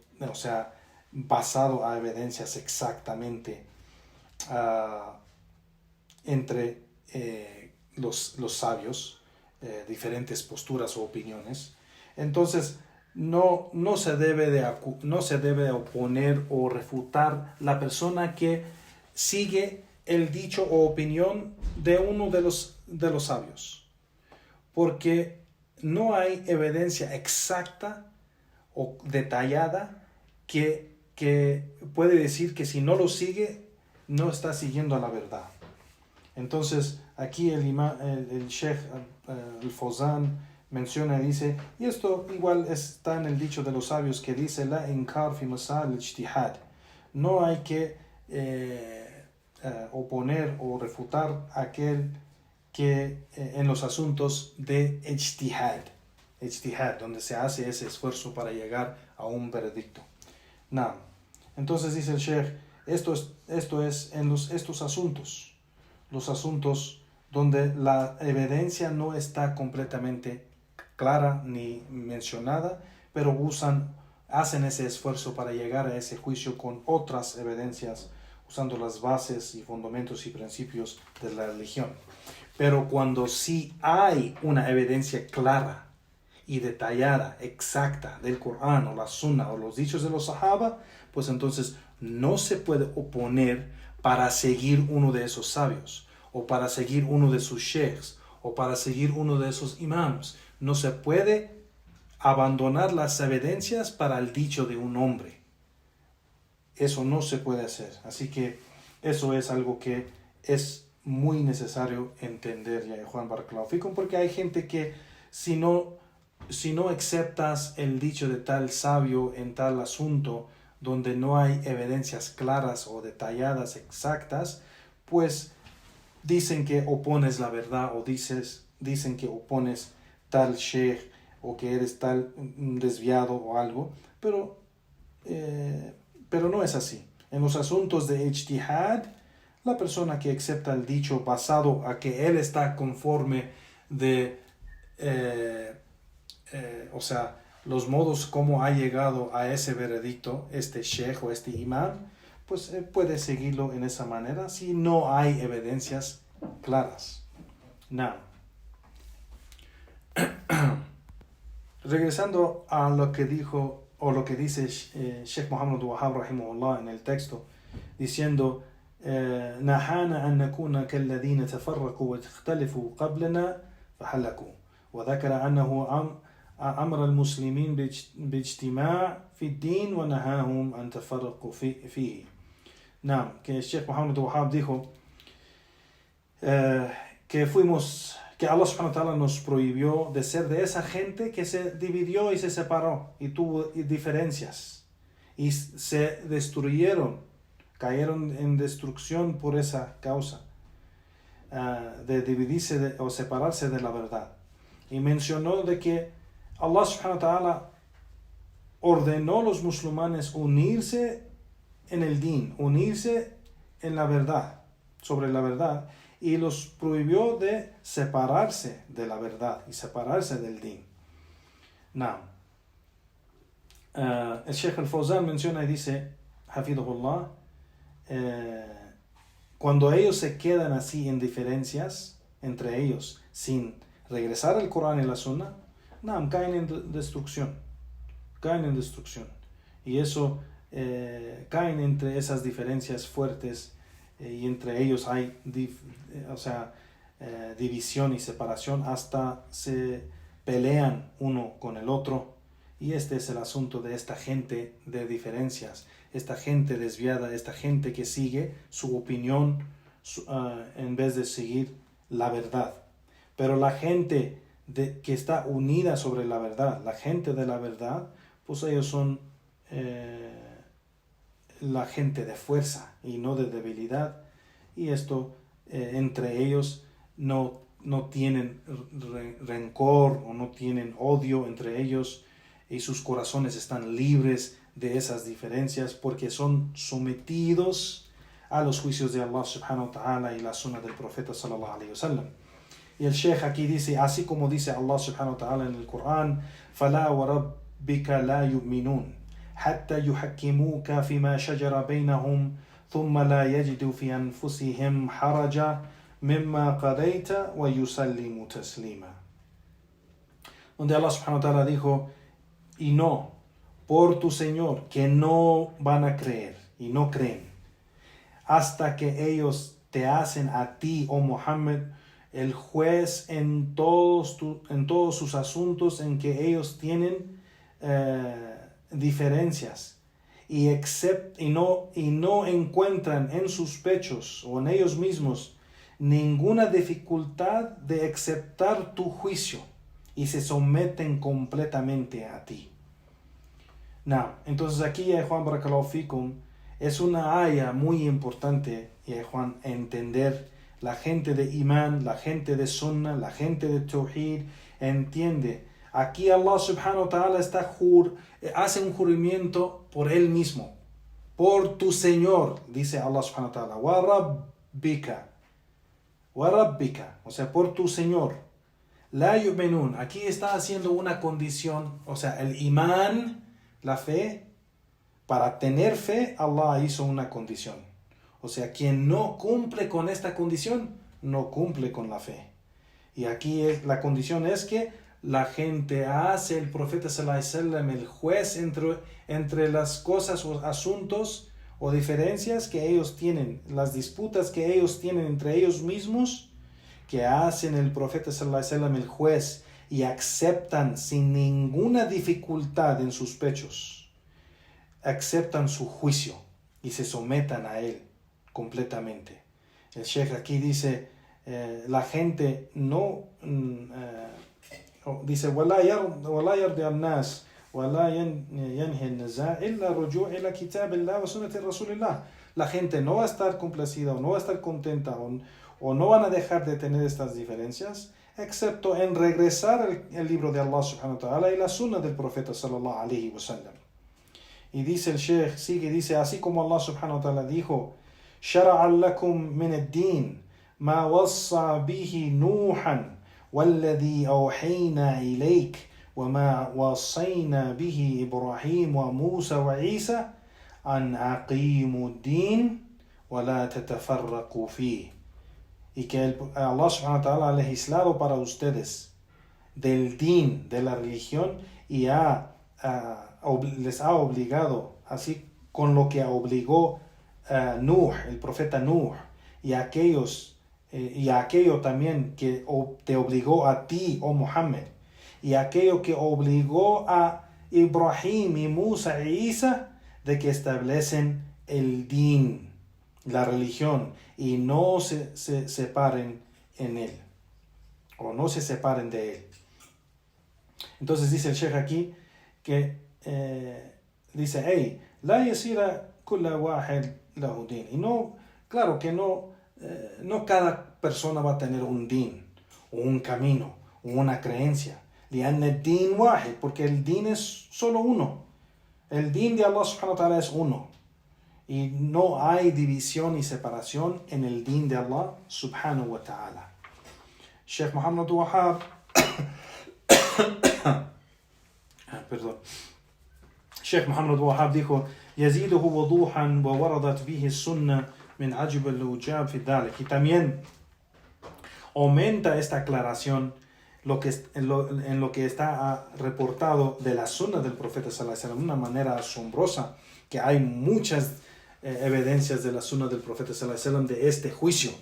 basado a evidencias exactamente entre los sabios, diferentes posturas o opiniones, entonces no se debe oponer o refutar la persona que sigue el dicho o opinión de uno de los sabios, porque no hay evidencia exacta o detallada que puede decir que si no lo sigue, no está siguiendo a la verdad. Entonces, aquí el Sheikh al-Fawzan menciona y dice, y esto igual está en el dicho de los sabios que dice, la inkar fi masal ijtihad. No hay que oponer o refutar aquel que en los asuntos de ijtihad, donde se hace ese esfuerzo para llegar a un veredicto. Entonces dice el Sheikh, esto es en estos asuntos, los asuntos donde la evidencia no está completamente clara ni mencionada, pero hacen ese esfuerzo para llegar a ese juicio con otras evidencias, usando las bases y fundamentos y principios de la religión. Pero cuando sí hay una evidencia clara y detallada, exacta del Corán o la Sunna o los dichos de los Sahaba, pues entonces no se puede oponer para seguir uno de esos sabios, o para seguir uno de sus sheikhs, o para seguir uno de esos imams. No se puede abandonar las evidencias para el dicho de un hombre. Eso no se puede hacer. Así que eso es algo que es muy necesario entender, ya Juan Barakallahu Fikum, porque hay gente que si no aceptas el dicho de tal sabio en tal asunto donde no hay evidencias claras o detalladas exactas, pues dicen que opones la verdad, o dicen que opones tal sheikh, o que eres tal desviado o algo, pero no es así. En los asuntos de ijtihad, la persona que acepta el dicho basado a que él está conforme de los modos como ha llegado a ese veredicto, este sheikh o este imam, pues puede seguirlo en esa manera si no hay evidencias claras. Now, regresando a lo que dijo o lo que dice Sheikh Muhammad Wahab rahimahullah en el texto, diciendo نهانا أن نكون كالذين تفرقوا واختلفوا قبلنا فهلكوا وذكر أنه أمر المسلمين باجتماع في الدين ونهاهم أن تفرقوا فيه. نعم, que Sheikh Muhammad Wahab dijo que Allah subhanahu wa ta'ala nos prohibió de ser de esa gente que se dividió y se separó y tuvo diferencias y se destruyeron, cayeron en destrucción por esa causa de dividirse o separarse de la verdad. Y mencionó de que Allah subhanahu wa ta'ala ordenó a los musulmanes unirse en el din, unirse en la verdad, sobre la verdad, y los prohibió de separarse de la verdad y separarse del din. Now, el Sheikh al-Fawzan menciona y dice, hafidhullah, cuando ellos se quedan así en diferencias entre ellos, sin regresar al Corán y la Sunna, caen en destrucción. Y eso, caen entre esas diferencias fuertes, y entre ellos hay división y separación, hasta se pelean uno con el otro. Y este es el asunto de esta gente de diferencias, esta gente desviada, esta gente que sigue su opinión en vez de seguir la verdad. Pero la gente que está unida sobre la verdad, la gente de la verdad, pues ellos son la gente de fuerza y no de debilidad, y esto entre ellos no tienen rencor o no tienen odio entre ellos, y sus corazones están libres de esas diferencias porque son sometidos a los juicios de Allah subhanahu wa ta'ala y la sunna del profeta sallallahu alayhi wa sallam. Y el Sheikh aquí dice, así como dice Allah subhanahu wa ta'ala en el Corán, فَلَا وَرَبِّكَ لَا يُؤْمِنُونَ حتى يحكموك فيما شجر بينهم ثم لا يجدوا في أنفسهم حرجا مما قضيت ويسلموا تسليما. Donde Allah subhanahu wa ta'ala dijo, y no, por tu Señor, que no van a creer y no creen, hasta que ellos te hacen a ti, oh Muhammad, el juez en todos sus asuntos en que ellos tienen diferencias, y no encuentran en sus pechos o en ellos mismos ninguna dificultad de aceptar tu juicio, y se someten completamente a ti. Entonces aquí, Juan Barakallahu Fikum, es una aya muy importante, Juan, entender. La gente de Imán, la gente de Sunnah, la gente de Tawhid, entiende. Aquí Allah subhanahu wa ta'ala hace un juramento por Él mismo. Por tu Señor, dice Allah subhanahu wa ta'ala. Wa rabbika. وَرَبِّكَ, o sea, por tu Señor. La yu'minun, aquí está haciendo una condición, o sea, el imán, la fe. Para tener fe, Allah hizo una condición. O sea, quien no cumple con esta condición, no cumple con la fe. Y aquí la condición es que la gente hace el profeta sallallahu alaihi wasallam el juez entre las cosas o asuntos o diferencias que ellos tienen, las disputas que ellos tienen entre ellos mismos, que hacen el profeta sallallahu alaihi wasallam el juez y aceptan sin ninguna dificultad en sus pechos, aceptan su juicio y se sometan a él completamente. El Sheikh aquí dice, la gente no dice ولا يرضي الناس ولا ينهي النزاع إلا رجوع إلى كتاب الله وسنة رسول الله. La gente no va a estar complacida o no va a estar contenta o no van a dejar de tener estas diferencias excepto en regresar el libro de Allah subhanahu wa ta'ala y la sunna del profeta sallallahu alaihi wasallam. Y dice el Sheikh, sigue, dice, así como Allah subhanahu wa ta'ala dijo, شَرَعَ لَكُم مِّنَ الدِّينِ مَا وَصَّى بِهِ نُوحًا وَالَّذِي أَوْحَيْنَا إِلَيْكَ وَمَا وَصَّيْنَا بِهِ إِبْرَاهِيمَ وَمُوسَى وَعِيسَى أَنْ أَقِيمُوا الدِّينَ وَلَا تَتَفَرَّقُوا فِيهِ. Y que Allah subhanahu wa ta'ala ha legislado para ustedes del din, de la religión, y les ha obligado, así con lo que obligó Nuh, el profeta Nuh, y aquello también que te obligó a ti, oh Muhammad, y aquello que obligó a Ibrahim y Musa e Isa, de que establecen el din, la religión, y no se separen en él, o no se separen de él. Entonces dice el Sheikh aquí que dice, hey, la yasira kulla wahid lahu din. Y no, claro que no cada persona va a tener un din, o un camino, o una creencia. لأن الدين واحد, porque el din es solo uno. El din de Allah subhanahu wa ta'ala es uno. Y no hay división y separación en el din de Allah subhanahu wa ta'ala. Sheikh Muhammad Wahab Sheikh Muhammad Wahab dijo, يزيده وضوحا ووردت به السنة من عجب الوجاب في ذلك. Y también aumenta esta aclaración en lo que está reportado de la sunna del profeta sallallahu alaihi wasallam de una manera asombrosa, que hay muchas evidencias de la sunna del profeta sallallahu alaihi wasallam de este juicio.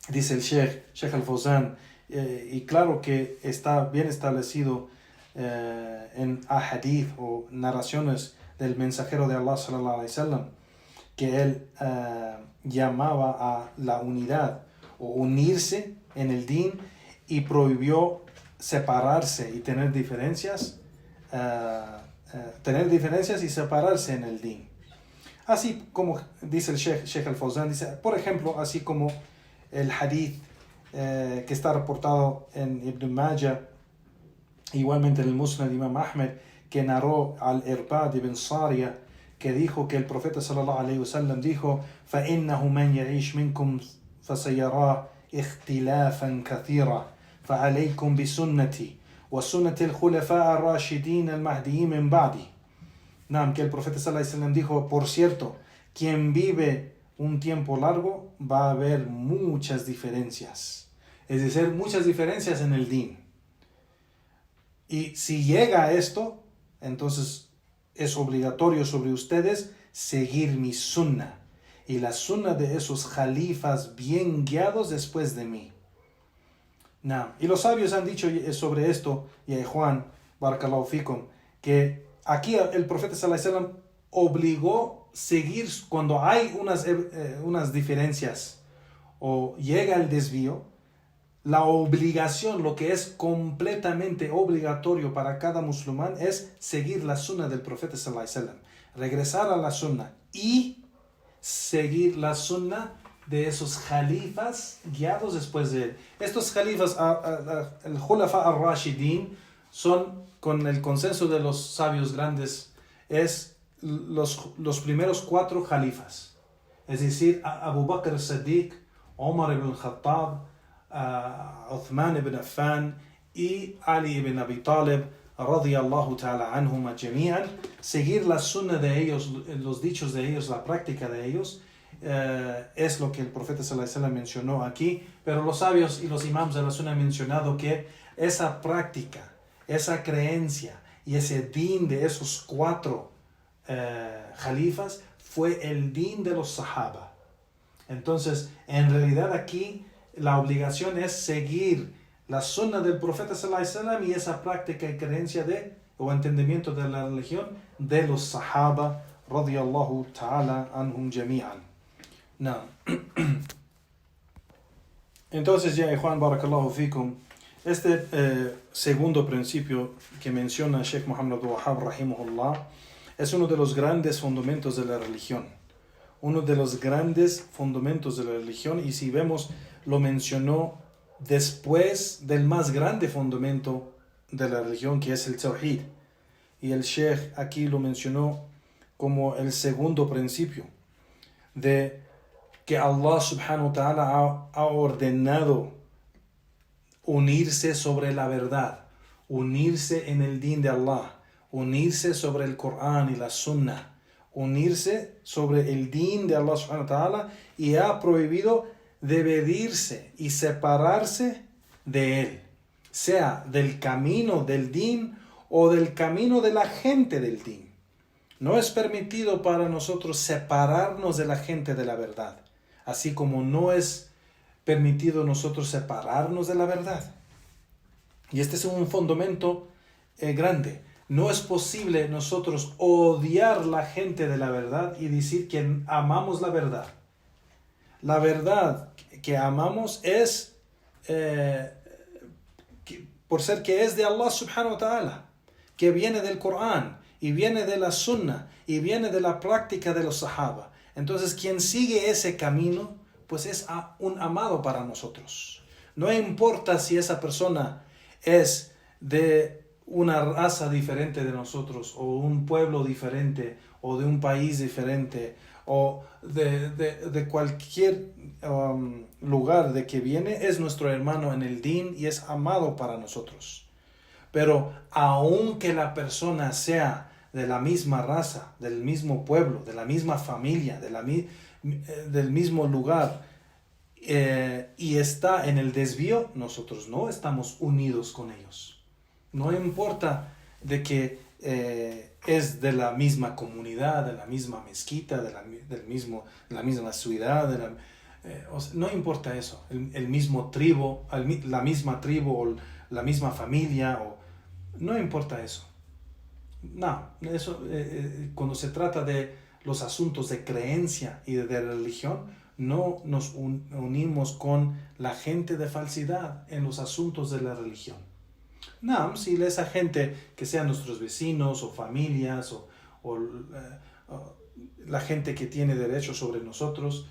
Dice el Sheikh Al-Fawzan, y claro que está bien establecido en ahadith o narraciones del mensajero de Allah sallallahu alaihi wasallam, que él llamaba a la unidad o unirse en el din y prohibió separarse y tener diferencias y separarse en el din. Así como dice el Sheikh Al-Fawzan, dice, por ejemplo, así como el hadith que está reportado en Ibn Majah, igualmente en el Musnad de Imam Ahmed, que narró al-Irbad ibn Sariya, que dijo que el profeta sallallahu alaihi wasallam dijo, فَإِنَّهُ مَنْ يَعِيشْ مِنْكُمْ فَسَيَرَى اختلافا كثيرا فعليكم بسنتي وسنة الخلفاء الراشدين المهديين من بعدي. Que el profeta sallallahu alaihi wasallam dijo, por cierto, quien vive un tiempo largo va a haber muchas diferencias, es decir, muchas diferencias en el din. Y si llega a esto, entonces es obligatorio sobre ustedes seguir mi sunna y la sunna de esos jalifas bien guiados después de mí. Y los sabios han dicho sobre esto, y Juan, barakallahu fikum, que aquí el profeta sallallahu alaihi wasallam obligó seguir cuando hay unas diferencias o llega el desvío. La obligación, lo que es completamente obligatorio para cada musulmán, es seguir la sunna del profeta sallallahu alaihi wasallam, regresar a la sunna y seguir la sunna de esos jalifas guiados después de él. Estos jalifas, el Khulafa al-Rashidin, son, con el consenso de los sabios grandes, es los primeros 4 jalifas. Es decir, Abu Bakr as-Siddiq, Omar ibn al-Khattab, Uthman ibn Affan y Ali ibn Abi Talib, radiyallahu ta'ala anhum jami'an. Seguir la sunna de ellos, los dichos de ellos, la práctica de ellos, es lo que el profeta sallallahu alaihi wasallam mencionó aquí, pero los sabios y los imams de la sunna han mencionado que esa práctica, esa creencia y ese din de esos 4 jalifas fue el din de los sahaba. Entonces, en realidad aquí la obligación es seguir la sunna del profeta sallallahu alaihi wasallam y esa práctica y creencia o entendimiento de la religión de los sahaba radiyallahu ta'ala anhum jami'an. No. Entonces ya, Juan, barakallahu fikum, este segundo principio que menciona Sheikh Muhammad Wahab rahimahullah es uno de los grandes fundamentos de la religión. Uno de los grandes fundamentos de la religión, y si vemos, lo mencionó después del más grande fundamento de la religión, que es el Tawhid. Y el Sheikh aquí lo mencionó como el segundo principio de que Allah subhanahu wa ta'ala ha ordenado unirse sobre la verdad, unirse en el din de Allah, unirse sobre el Corán y la Sunnah, unirse sobre el din de Allah subhanahu wa ta'ala, y ha prohibido dividirse y separarse de él, sea del camino del din o del camino de la gente del din. No es permitido para nosotros separarnos de la gente de la verdad, así como no es permitido nosotros separarnos de la verdad. Y este es un fundamento grande. No es posible nosotros odiar la gente de la verdad y decir que amamos la verdad. La verdad que amamos es por ser que es de Allah subhanahu wa ta'ala, que viene del Corán y viene de la Sunnah y viene de la práctica de los Sahaba. Entonces, quien sigue ese camino, pues es un amado para nosotros. No importa si esa persona es de una raza diferente de nosotros, o un pueblo diferente, o de un país diferente, o de cualquier lugar de que viene, es nuestro hermano en el din y es amado para nosotros. Pero aunque la persona sea de la misma raza, del mismo pueblo, de la misma familia, del mismo lugar, y está en el desvío, nosotros no estamos unidos con ellos. No importa de que es de la misma comunidad, de la misma mezquita, de la misma ciudad, no importa eso, el mismo tribu, la misma tribu o la misma familia, no importa eso. No, eso, cuando se trata de los asuntos de creencia y de religión, no nos unimos con la gente de falsidad en los asuntos de la religión. No, si esa gente que sean nuestros vecinos o familias o la gente que tiene derechos sobre nosotros,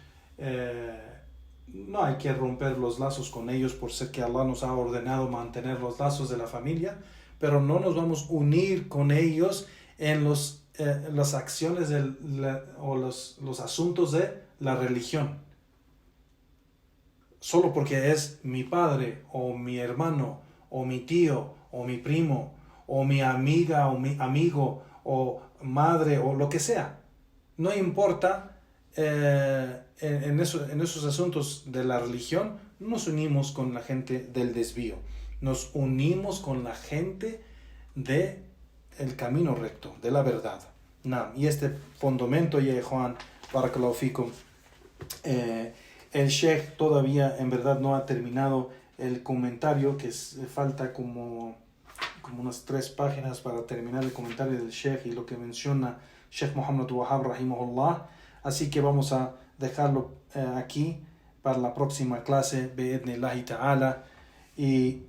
no hay que romper los lazos con ellos por ser que Allah nos ha ordenado mantener los lazos de la familia, pero no nos vamos a unir con ellos en las acciones o los asuntos de la religión. Solo porque es mi padre o mi hermano o mi tío o mi primo o mi amiga o mi amigo o madre o lo que sea. No importa, en esos asuntos de la religión nos unimos con la gente del desvío. Nos unimos con la gente del camino recto, de la verdad. Y este fundamento, ya Juan, barakallahu fikum, el Sheikh todavía en verdad no ha terminado el comentario, que falta como unas 3 páginas para terminar el comentario del Sheikh y lo que menciona Sheikh Muhammad Wahab rahimahullah. Así que vamos a dejarlo aquí para la próxima clase, bi'idhnillahi ta'ala, y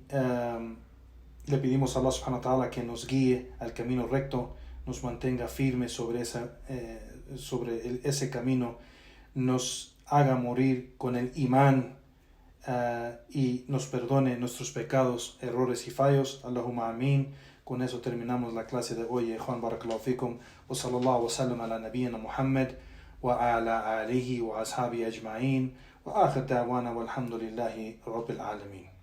le pedimos a Allah subhanahu wa ta'ala que nos guíe al camino recto, nos mantenga firmes sobre ese camino, nos haga morir con el imán, y nos perdone nuestros pecados, errores y fallos. Allahumma amin. Con eso terminamos la clase de hoy. Juan, barakallahu fikum. Wa sallallahu wa sallam ala nabiyyina Muhammad wa ala alihi wa ashabi ajma'in. وآخر دعوانا والحمد لله رب العالمين.